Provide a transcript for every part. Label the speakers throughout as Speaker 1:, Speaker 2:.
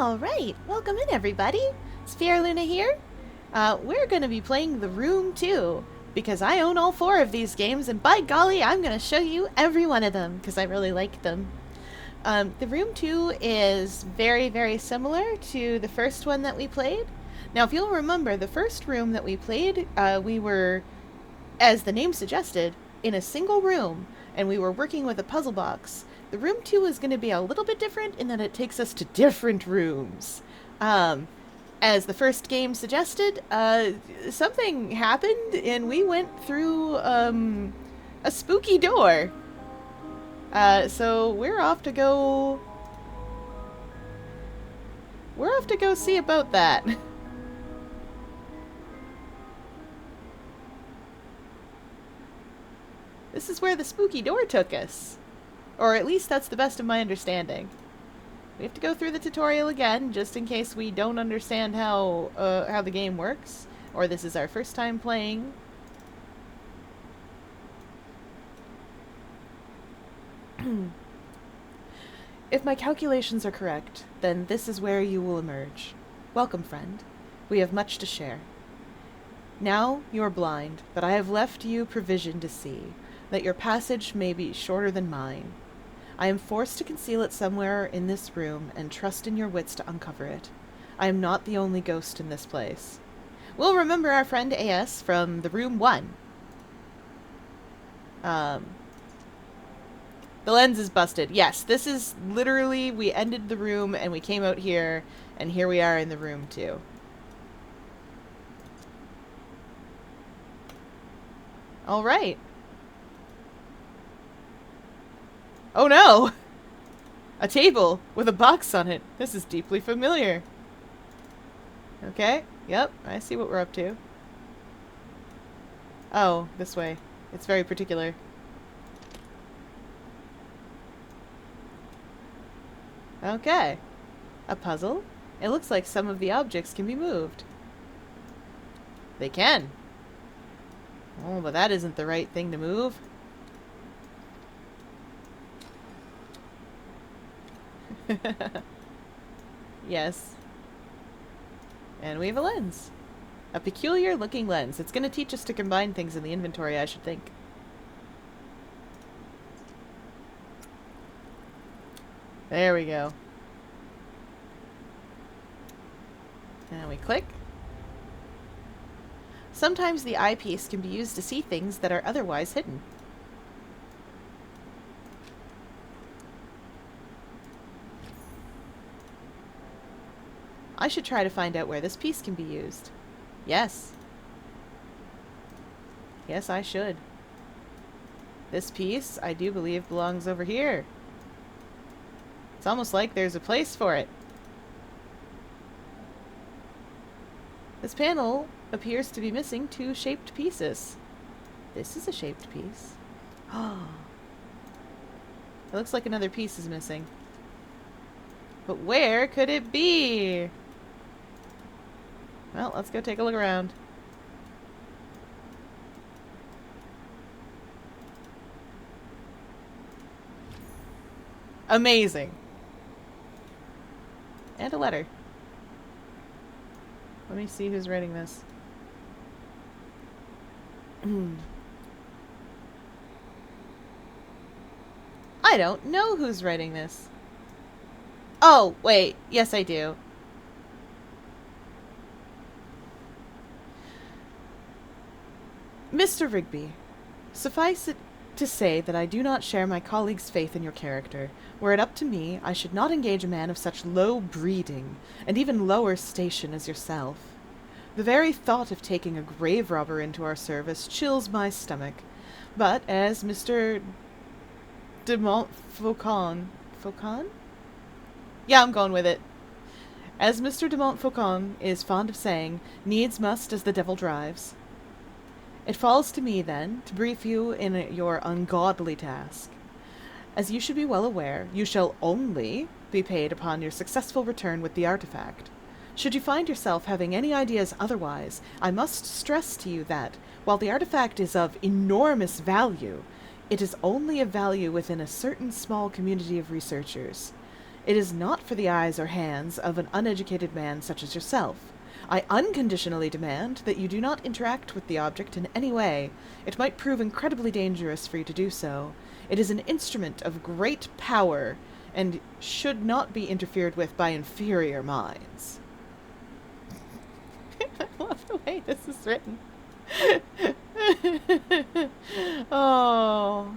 Speaker 1: Alright, welcome in everybody. It's Fyerluna here. We're going to be playing The Room 2, because I own all 4 of these games, and by golly, I'm going to show you every one of them, because I really like them. The Room 2 is very, very similar to the first one that we played. Now, if you'll remember, the first room that we played, we were, as the name suggested, in a single room, and we were working with a puzzle box. The Room 2 is going to be a little bit different in that it takes us to different rooms. As the first game suggested, something happened and we went through a spooky door. So we're off to go see about that. This is where the spooky door took us. Or at least that's the best of my understanding. We have to go through the tutorial again, just in case we don't understand how the game works. Or this is our first time playing. If my calculations are correct, then this is where you will emerge. Welcome, friend. We have much to share. Now you are blind, but I have left you provision to see, that your passage may be shorter than mine. I am forced to conceal it somewhere in this room and trust in your wits to uncover it. I am not the only ghost in this place. We'll remember our friend AS from the Room 1. The lens is busted. Yes, this is literally, we ended the room and we came out here, and here we are in the Room 2. Alright. Oh no! A table with a box on it. This is deeply familiar. Okay, yep, I see what we're up to. Oh, this way. It's very particular. Okay. A puzzle. It looks like some of the objects can be moved. They can. Oh, but that isn't the right thing to move. Yes. And we have a lens. A peculiar looking lens. It's going to teach us to combine things in the inventory, I should think. There we go. And we click. Sometimes the eyepiece can be used to see things that are otherwise hidden. I should try to find out where this piece can be used. Yes. Yes, I should. This piece, I do believe, belongs over here. It's almost like there's a place for it. This panel appears to be missing 2 shaped pieces. This is a shaped piece. Oh. It looks like another piece is missing. But where could it be? Well, let's go take a look around. Amazing. And a letter. Let me see who's writing this. I don't know who's writing this. Oh, wait. Yes, I do. Mr. Rigby, suffice it to say that I do not share my colleague's faith in your character. Were it up to me, I should not engage a man of such low breeding, and even lower station as yourself. The very thought of taking a grave robber into our service chills my stomach. But as Mr. de Montfaucon... Faucon? Yeah, I'm going with it. As Mr. de Montfaucon is fond of saying, needs must as the devil drives. It falls to me, then, to brief you in your ungodly task. As you should be well aware, you shall only be paid upon your successful return with the artifact. Should you find yourself having any ideas otherwise, I must stress to you that, while the artifact is of enormous value, it is only of value within a certain small community of researchers. It is not for the eyes or hands of an uneducated man such as yourself. I unconditionally demand that you do not interact with the object in any way. It might prove incredibly dangerous for you to do so. It is an instrument of great power, and should not be interfered with by inferior minds. I love the way this is written. Oh,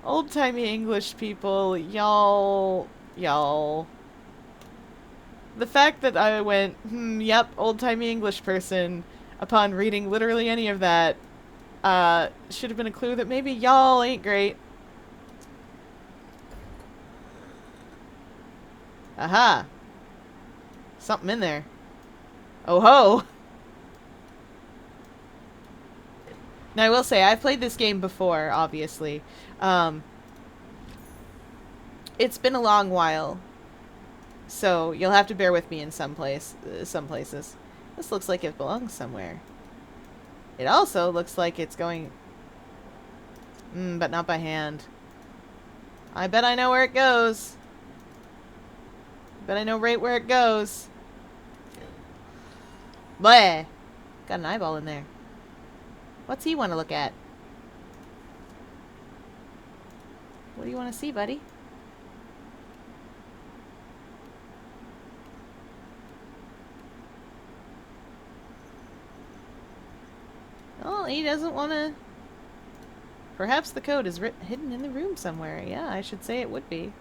Speaker 1: old-timey English people, y'all. The fact that I went, yep, old-timey English person, upon reading literally any of that, should have been a clue that maybe y'all ain't great. Aha. Something in there. Oh ho! Now I will say, I've played this game before, obviously. It's been a long while, so you'll have to bear with me in some places. This looks like it belongs somewhere. It also looks like it's going... but not by hand. I bet I know where it goes. Bet I know right where it goes. Bleh! Got an eyeball in there. What's he want to look at? What do you want to see, buddy? Oh, he doesn't want to... Perhaps the code is hidden in the room somewhere. Yeah, I should say it would be.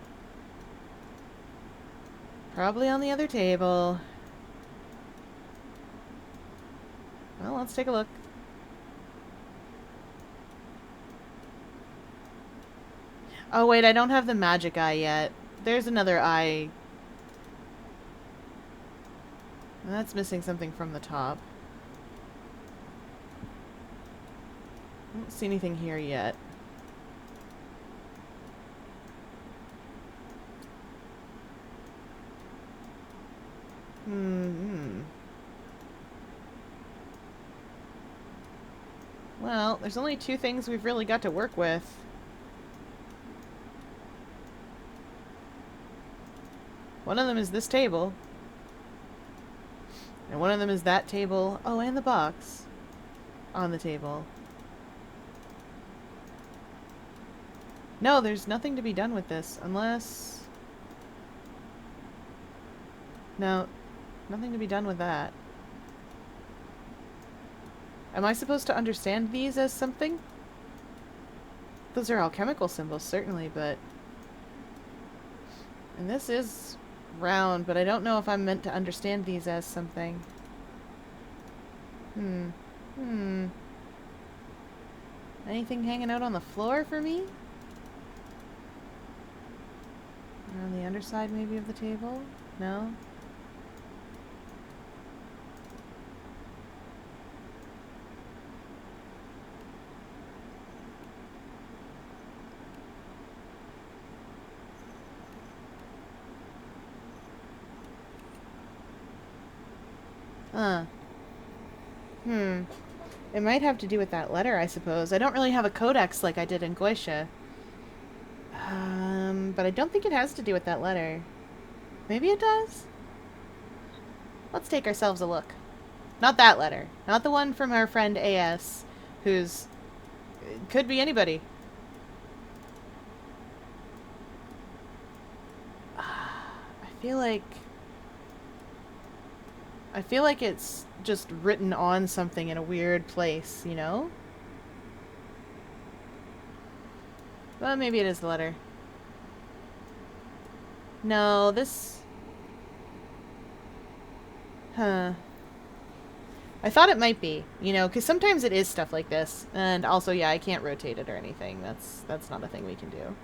Speaker 1: Probably on the other table. Well, let's take a look. Oh, wait, I don't have the magic eye yet. There's another eye. That's missing something from the top. I don't see anything here yet. Well, there's only two things we've really got to work with. One of them is this table. And one of them is that table. Oh, and the box on the table. No, there's nothing to be done with this, unless... No, nothing to be done with that. Am I supposed to understand these as something? Those are all chemical symbols, certainly, but... And this is round, but I don't know if I'm meant to understand these as something. Anything hanging out on the floor for me? Or on the underside, maybe, of the table? No? It might have to do with that letter, I suppose. I don't really have a codex like I did in Goisha. But I don't think it has to do with that letter. Maybe it does? Let's take ourselves a look. Not that letter. Not the one from our friend AS, who's... could be anybody. I feel like it's just written on something in a weird place, you know? Well, maybe it is the letter. No, this... I thought it might be, you know, because sometimes it is stuff like this. And also, yeah, I can't rotate it or anything. That's not a thing we can do.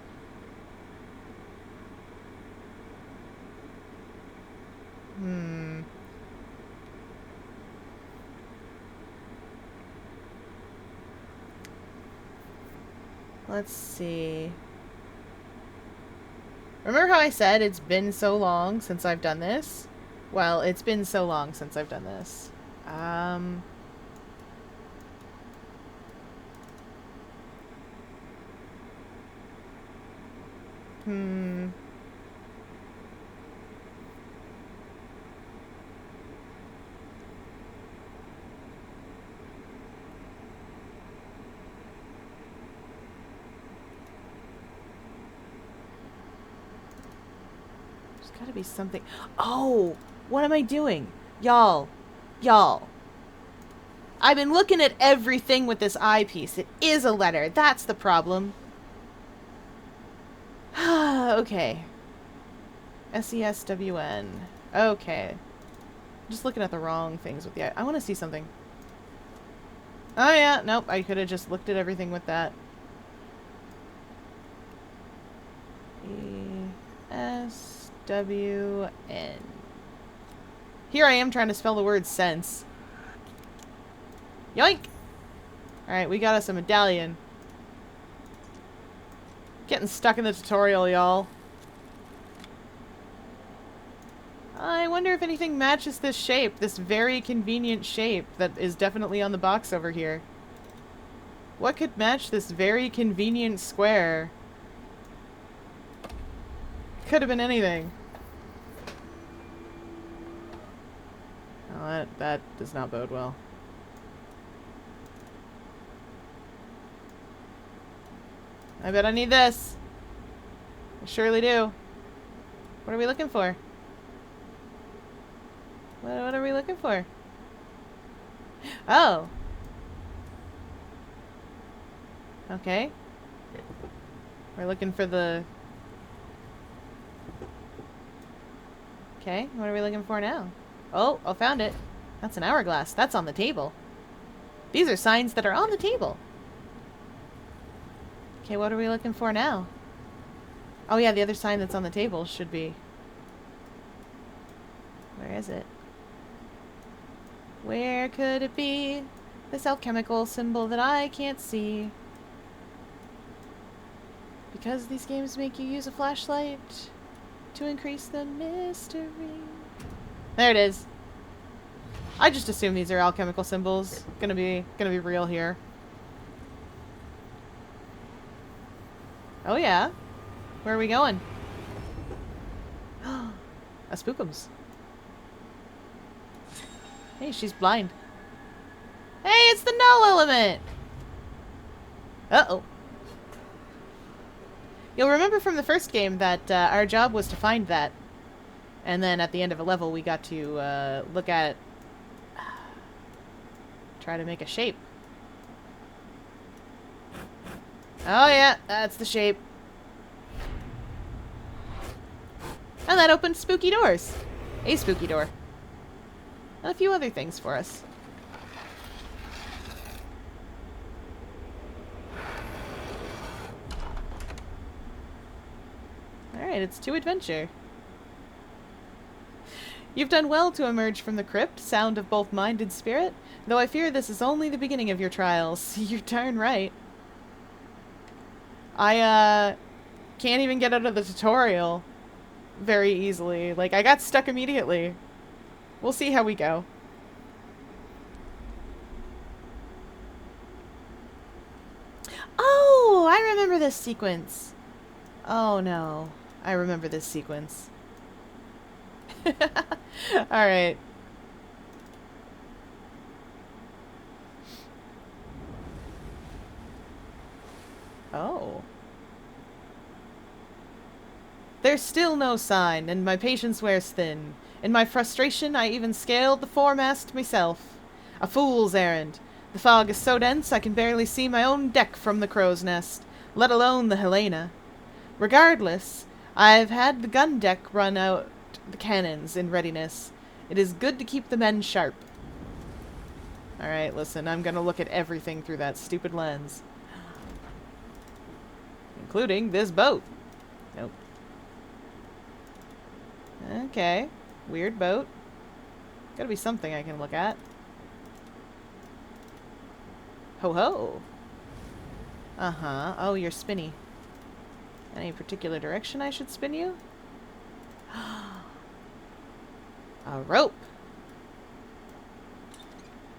Speaker 1: Let's see. Remember how I said it's been so long since I've done this? Well, it's been so long since I've done this. Gotta be something. Oh! What am I doing? Y'all. Y'all. I've been looking at everything with this eyepiece. It is a letter. That's the problem. Okay. SESWN. Okay. Just looking at the wrong things with the eye. I want to see something. Oh yeah, nope. I could have just looked at everything with that. ESWN. Here I am trying to spell the word sense. Yoink! Alright, we got us a medallion. Getting stuck in the tutorial, y'all. I wonder if anything matches this shape. This very convenient shape that is definitely on the box over here. What could match this very convenient square? Could have been anything. Oh, that does not bode well. I bet I need this. I surely do. What are we looking for? What are we looking for? Oh. Okay. We're looking for the... Okay, what are we looking for now? Oh, I found it. That's an hourglass. That's on the table. These are signs that are on the table. Okay, what are we looking for now? Oh yeah, the other sign that's on the table should be... Where is it? Where could it be? This alchemical symbol that I can't see. Because these games make you use a flashlight to increase the mystery. There it is. I just assume these are alchemical symbols. Gonna be real here. Oh yeah. Where are we going? A spookums. Hey, she's blind. Hey, it's the null element! Uh-oh. You'll remember from the first game that our job was to find that. And then at the end of a level, we got to look at it. Try to make a shape. Oh yeah, that's the shape. And that opened spooky doors. A spooky door. And a few other things for us. Alright, it's to adventure. You've done well to emerge from the crypt, sound of both mind and spirit, though I fear this is only the beginning of your trials. You're darn right. I, can't even get out of the tutorial very easily. Like, I got stuck immediately. We'll see how we go. Oh, I remember this sequence. Oh no, I remember this sequence. Alright. Oh. There's still no sign, and my patience wears thin. In my frustration, I even scaled the foremast myself. A fool's errand. The fog is so dense I can barely see my own deck from the crow's nest, let alone the Helena. Regardless, I've had the gun deck run out the cannons in readiness. It is good to keep the men sharp. Alright, listen, I'm gonna look at everything through that stupid lens. Including this boat. Nope. Okay. Weird boat. Gotta be something I can look at. Ho ho! Uh-huh. Oh, you're spinny. Any particular direction I should spin you? A rope!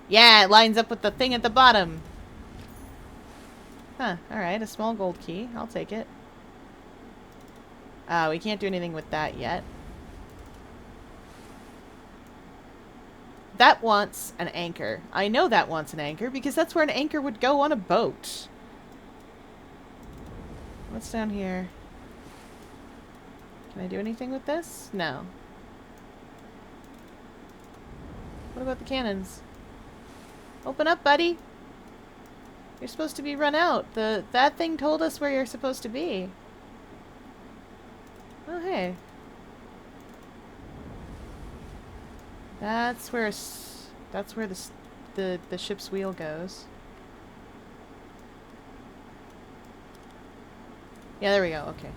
Speaker 1: Yeah, it lines up with the thing at the bottom! Huh, alright, a small gold key. I'll take it. We can't do anything with that yet. That wants an anchor. I know that wants an anchor because that's where an anchor would go on a boat. What's down here? Can I do anything with this? No. What about the cannons? Open up, buddy! You're supposed to be run out. That thing told us where you're supposed to be. Oh, hey. That's where the ship's wheel goes. Yeah, there we go. Okay.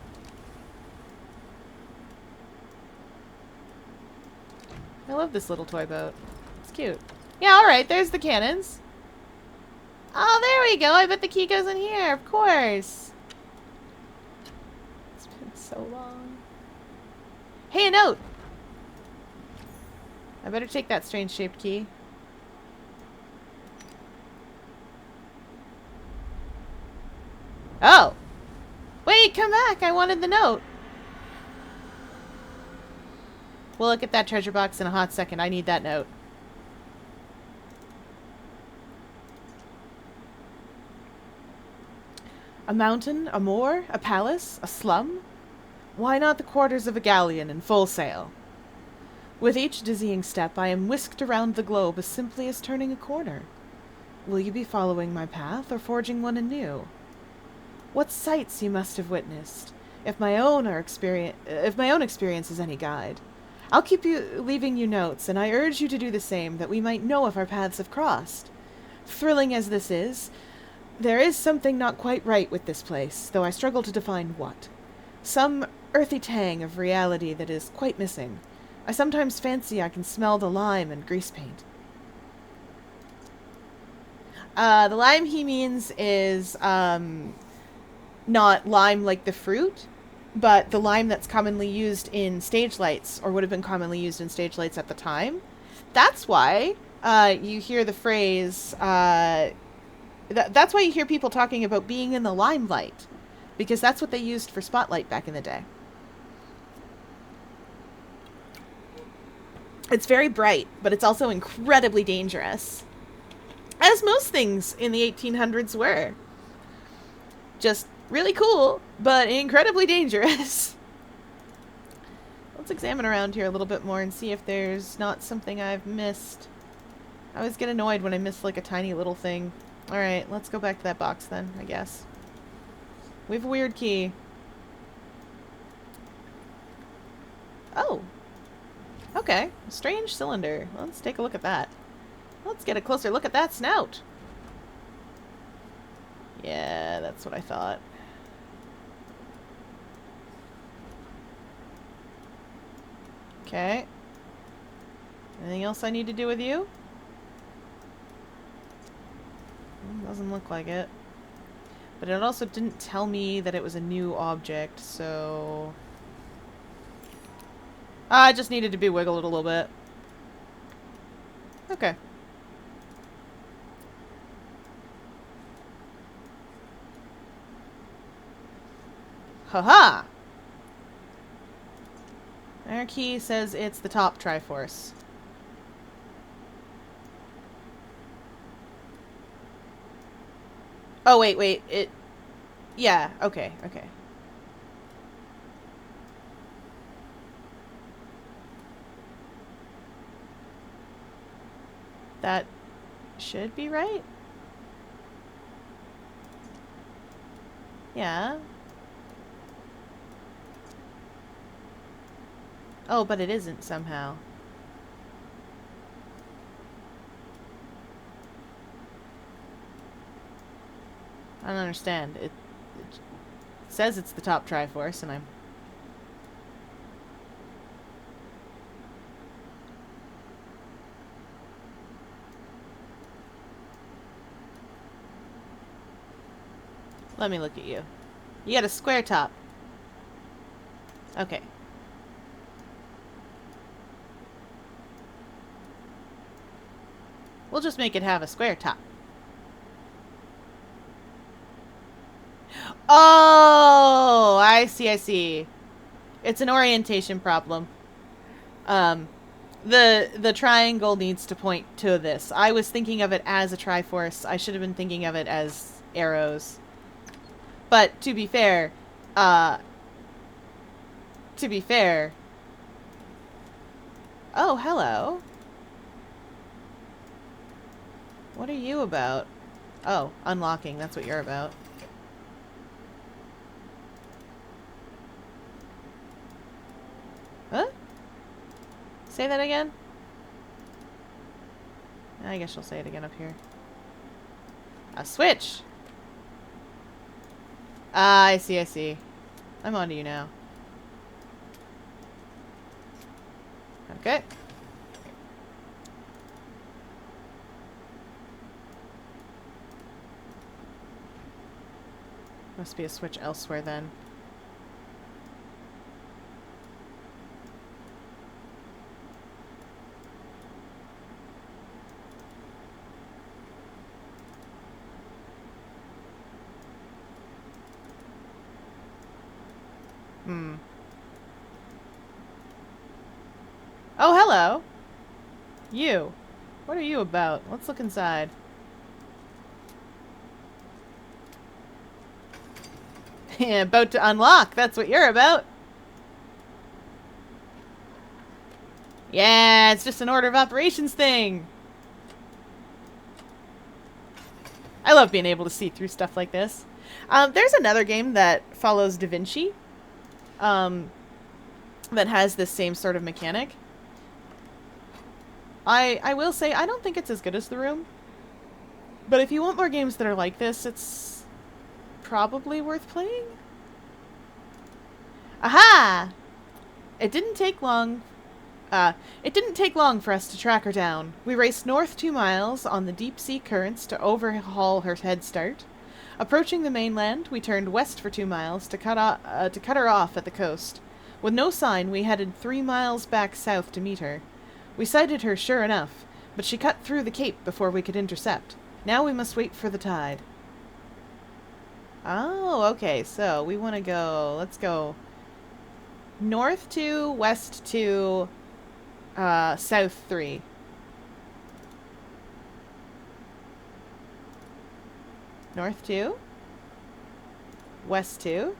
Speaker 1: I love this little toy boat. It's cute. Yeah, alright, there's the cannons. Oh, there we go. I bet the key goes in here, of course. It's been so long. Hey, a note! I better take that strange-shaped key. Oh! Wait, come back! I wanted the note! We'll look at that treasure box in a hot second. I need that note. A mountain, a moor, a palace, a slum? Why not the quarters of a galleon in full sail? With each dizzying step, I am whisked around the globe as simply as turning a corner. Will you be following my path or forging one anew? What sights you must have witnessed, if my own experience is any guide. I'll keep leaving you notes, and I urge you to do the same, that we might know if our paths have crossed. Thrilling as this is, there is something not quite right with this place, though I struggle to define what. Some earthy tang of reality that is quite missing. I sometimes fancy I can smell the lime and grease paint. The lime he means is, not lime like the fruit, but the lime that's commonly used in stage lights, or would have been commonly used in stage lights at the time. That's why you hear the phrase, that's why you hear people talking about being in the limelight, because that's what they used for spotlight back in the day. It's very bright, but it's also incredibly dangerous. As most things in the 1800s were. Just really cool, but incredibly dangerous. Let's examine around here a little bit more and see if there's not something I've missed. I always get annoyed when I miss like a tiny little thing. Alright, let's go back to that box then, I guess. We have a weird key. Oh. Okay, a strange cylinder. Let's take a look at that. Let's get a closer look at that snout. Yeah, that's what I thought. Okay. Anything else I need to do with you? Doesn't look like it. But it also didn't tell me that it was a new object, so... I just needed to be wiggled a little bit. Okay. Haha! Our key says it's the top Triforce. Oh, wait. It... Yeah, okay. That should be right? Yeah. Oh, but it isn't somehow. I don't understand. It says it's the top Triforce, and I'm... Let me look at you. You got a square top. Okay. We'll just make it have a square top. Oh, I see. It's an orientation problem. The triangle needs to point to this. I was thinking of it as a Triforce. I should have been thinking of it as arrows. But to be fair, To be fair. Oh, hello. What are you about? Oh, unlocking. That's what you're about. Huh? Say that again? I guess you'll say it again up here. A switch! Ah, I see, I see. I'm on to you now. Okay. Must be a switch elsewhere then. Oh, hello! You. What are you about? Let's look inside. Yeah, about to unlock. That's what you're about. Yeah, it's just an order of operations thing. I love being able to see through stuff like this. There's another game that follows Da Vinci. That has this same sort of mechanic. I will say, I don't think it's as good as The Room. But if you want more games that are like this, it's probably worth playing. Aha! It didn't take long. It didn't take long for us to track her down. We raced north 2 miles on the deep sea currents to overhaul her head start. Approaching the mainland, we turned west for 2 miles to cut her off at the coast. With no sign, we headed 3 miles back south to meet her. We sighted her sure enough, but she cut through the cape before we could intercept. Now we must wait for the tide. Oh, okay, so we want to go, let's go north 2, west 2, south 3. North 2, west 2,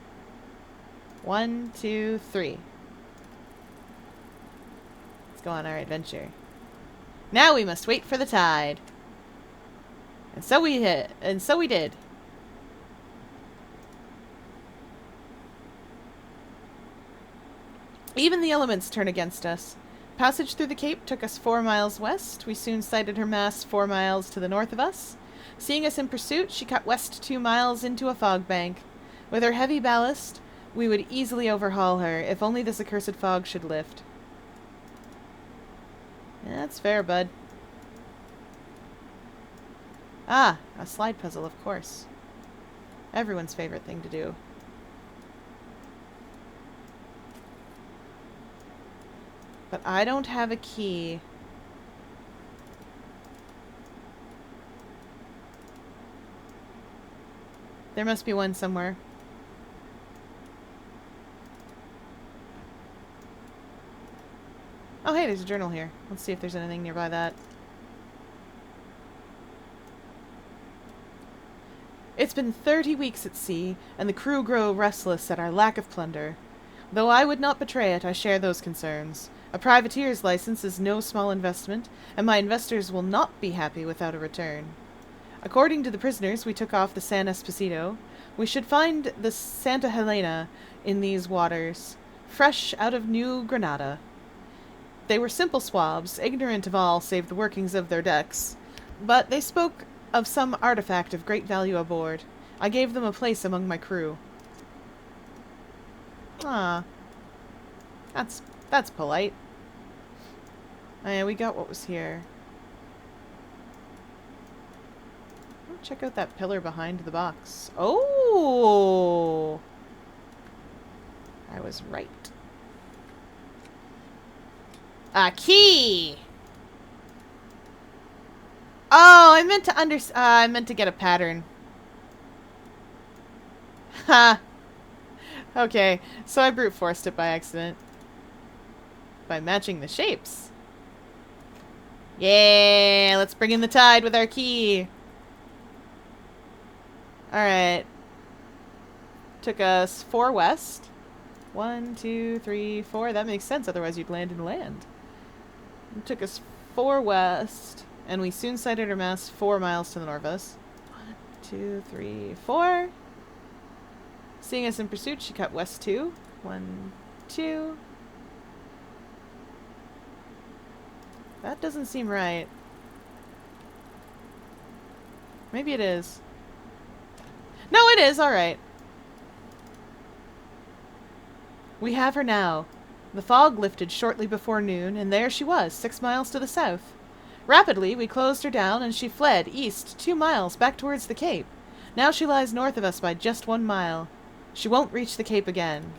Speaker 1: 1, 2, 3. Let's go on our adventure. Now we must wait for the tide. And so we did. Even the elements turn against us. Passage through the cape took us 4 miles west. We soon sighted her mast 4 miles to the north of us. Seeing us in pursuit, she cut west 2 miles into a fog bank. With her heavy ballast, we would easily overhaul her, if only this accursed fog should lift. Yeah, that's fair, bud. Ah, a slide puzzle, of course. Everyone's favorite thing to do. But I don't have a key. There must be one somewhere. Oh, hey, there's a journal here. Let's see if there's anything nearby that. It's been 30 weeks at sea, and the crew grow restless at our lack of plunder. Though I would not betray it, I share those concerns. A privateer's license is no small investment, and my investors will not be happy without a return. According to the prisoners we took off the San Esposito, we should find the Santa Helena in these waters, fresh out of New Granada. They were simple swabs, ignorant of all save the workings of their decks, but they spoke of some artifact of great value aboard. I gave them a place among my crew. Ah, that's polite. Oh yeah, we got what was here. Oh, check out that pillar behind the box. Oh! I was right. A key! Oh, I meant to get a pattern. Ha! Okay, so I brute forced it by accident. By matching the shapes. Yeah, let's bring in the tide with our key. Alright. Took us 4 west. 1, 2, 3, 4. That makes sense, otherwise you'd land in land. It took us 4 west, and we soon sighted her mast 4 miles to the north of us. 1, 2, 3, 4. Seeing us in pursuit, she cut west 2. 1, 2. That doesn't seem right. Maybe it is. No, it is. All right. We have her now. The fog lifted shortly before noon, and there she was, 6 miles to the south. Rapidly, we closed her down, and she fled east 2 miles back towards the Cape. Now she lies north of us by just 1 mile. She won't reach the Cape again.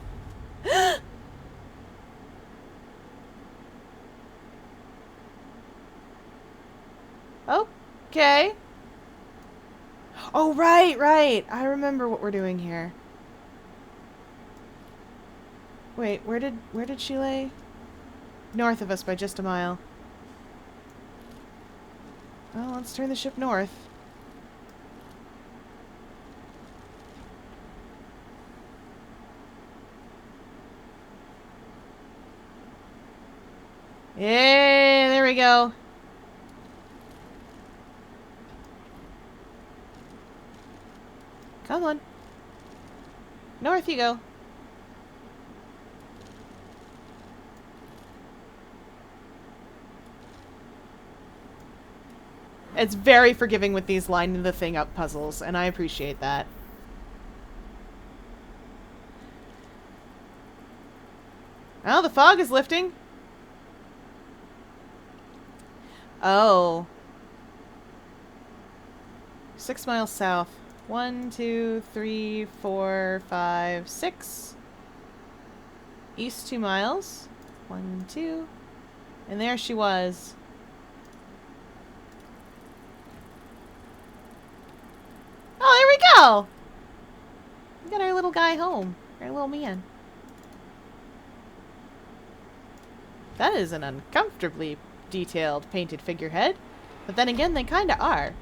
Speaker 1: Okay. Oh, right. I remember what we're doing here. Wait, where did she lay? North of us by just 1 mile. Well, let's turn the ship north. Yay, there we go. Come on. North you go. It's very forgiving with these line the thing up puzzles, and I appreciate that. Oh, the fog is lifting. Oh. 6 miles south. 1, 2, 3, 4, 5, 6. East 2 miles. 1, 2. And there she was. Oh, there we go! We got our little guy home. Our little man. That is an uncomfortably detailed painted figurehead. But then again, they kinda are.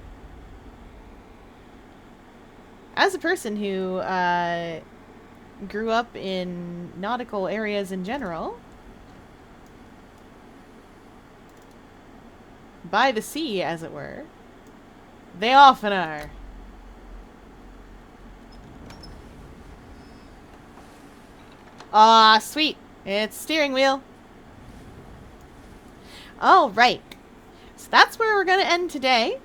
Speaker 1: As a person who grew up in nautical areas in general, by the sea, as it were, they often are. Ah, sweet. It's steering wheel. All right. So that's where we're going to end today.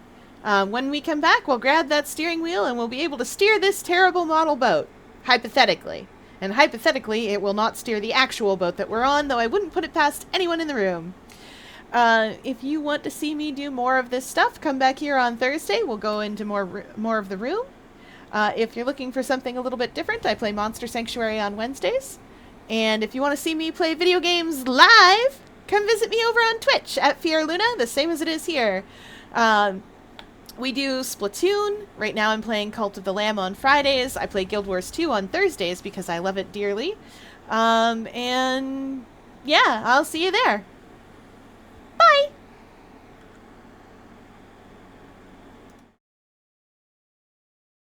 Speaker 1: When we come back, we'll grab that steering wheel and we'll be able to steer this terrible model boat. Hypothetically. And hypothetically, it will not steer the actual boat that we're on, though I wouldn't put it past anyone in the room. If you want to see me do more of this stuff, come back here on Thursday. We'll go into more of the room. If you're looking for something a little bit different, I play Monster Sanctuary on Wednesdays. And if you want to see me play video games live, come visit me over on Twitch at Fyerluna, the same as it is here. We do Splatoon. Right now I'm playing Cult of the Lamb on Fridays. I play Guild Wars 2 on Thursdays because I love it dearly. And yeah, I'll see you there.